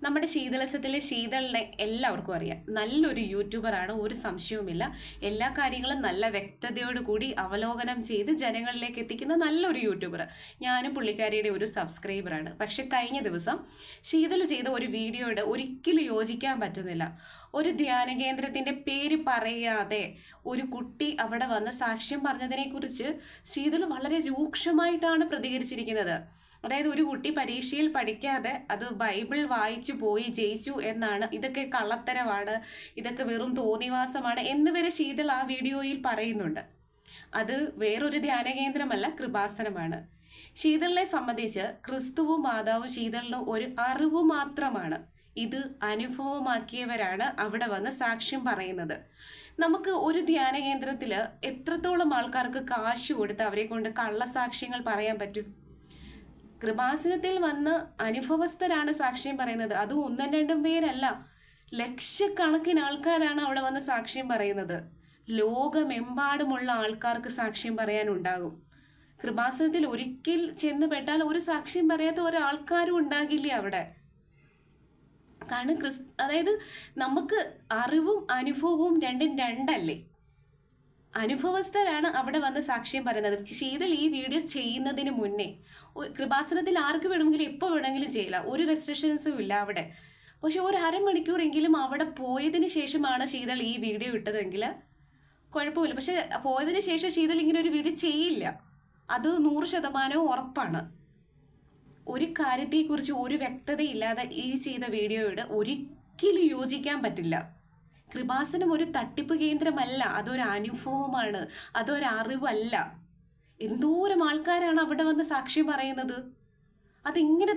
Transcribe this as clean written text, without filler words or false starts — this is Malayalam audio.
നമ്മുടെ ശീതളസത്തിലെ ശീതളിനെ എല്ലാവർക്കും അറിയാം. നല്ലൊരു യൂട്യൂബറാണ്, ഒരു സംശയവുമില്ല. എല്ലാ കാര്യങ്ങളും നല്ല വ്യക്തതയോട് കൂടി അവലോകനം ചെയ്ത് ജനങ്ങളിലേക്ക് എത്തിക്കുന്ന നല്ലൊരു യൂട്യൂബർ. ഞാനും പുള്ളിക്കാരിയുടെ ഒരു സബ്സ്ക്രൈബറാണ്. പക്ഷെ കഴിഞ്ഞ ദിവസം ശീതൾ ചെയ്ത ഒരു വീഡിയോയോട് ഒരിക്കലും യോജിക്കാൻ പറ്റുന്നില്ല. ഒരു ധ്യാന കേന്ദ്രത്തിൻ്റെ പേര് പറയാതെ ഒരു കുട്ടി അവിടെ വന്ന് സാക്ഷ്യം പറഞ്ഞതിനെക്കുറിച്ച് ശീതൾ വളരെ രൂക്ഷമായിട്ടാണ് പ്രതികരിച്ചിരിക്കുന്നത്. അതായത് ഒരു കുട്ടി പരീക്ഷയിൽ പഠിക്കാതെ അത് ബൈബിൾ വായിച്ചു പോയി ജയിച്ചു എന്നാണ്, ഇതൊക്കെ കള്ളത്തരമാണ്, ഇതൊക്കെ വെറും തോന്നിവാസമാണ് എന്ന് വരെ ശീതൾ ആ വീഡിയോയിൽ പറയുന്നുണ്ട്. അത് വേറൊരു ധ്യാനകേന്ദ്രമല്ല, കൃപാസനമാണ്. ശീതളിനെ സംബന്ധിച്ച് ക്രിസ്തുവും മാതാവും ശീതളിന് ഒരു അറിവ് മാത്രമാണ്. ഇത് അനുഭവമാക്കിയവരാണ് അവിടെ വന്ന് സാക്ഷ്യം പറയുന്നത്. നമുക്ക് ഒരു ധ്യാനകേന്ദ്രത്തിൽ എത്രത്തോളം ആൾക്കാർക്ക് കാശ് കൊടുത്ത് അവരെ കൊണ്ട് കള്ളസാക്ഷ്യങ്ങൾ പറയാൻ പറ്റും? കൃപാസനത്തിൽ വന്ന് അനുഭവസ്ഥരാണ് സാക്ഷ്യം പറയുന്നത്. അതും ഒന്നും രണ്ടും പേരല്ല, ലക്ഷക്കണക്കിന് ആൾക്കാരാണ് അവിടെ വന്ന് സാക്ഷ്യം പറയുന്നത്. ലോകമെമ്പാടുമുള്ള ആൾക്കാർക്ക് സാക്ഷ്യം പറയാനുണ്ടാകും. കൃപാസനത്തിൽ ഒരിക്കൽ ചെന്ന് പെട്ടാൽ ഒരു സാക്ഷ്യം പറയാത്ത ഒരാൾക്കാരും ഉണ്ടാകില്ല അവിടെ. കാരണം അതായത് നമുക്ക് അറിവും അനുഭവവും രണ്ടും രണ്ടല്ലേ. അനുഭവസ്ഥരാണ് അവിടെ വന്ന് സാക്ഷ്യം പറയുന്നത്. ശീതൾ ഈ വീഡിയോ ചെയ്യുന്നതിന് മുന്നേ കൃപാസനത്തിൽ ആർക്ക് വേണമെങ്കിലും എപ്പോൾ വേണമെങ്കിലും ചെയ്യില്ല, ഒരു റെസ്ട്രിക്ഷൻസും ഇല്ല അവിടെ. പക്ഷെ ഒരു അരമണിക്കൂറെങ്കിലും അവിടെ പോയതിന് ശേഷമാണ് ശീതൾ ഈ വീഡിയോ ഇട്ടതെങ്കിൽ കുഴപ്പമില്ല. പക്ഷെ പോയതിന് ശേഷം ശീതൾ ഇങ്ങനെ ഒരു വീഡിയോ ചെയ്യില്ല, അത് 100% ഉറപ്പാണ്. ഒരു കാര്യത്തെക്കുറിച്ച് ഒരു വ്യക്തതയില്ലാതെ ഈ ചെയ്ത വീഡിയോയോട് ഒരിക്കലും യോജിക്കാൻ പറ്റില്ല. കൃപാസനം ഒരു തട്ടിപ്പ് കേന്ദ്രമല്ല, അതൊരു അനുഭവമാണ്, അതൊരറിവല്ല. എന്തോരം ആൾക്കാരാണ് അവിടെ വന്ന് സാക്ഷ്യം പറയുന്നത്. അതിങ്ങനെ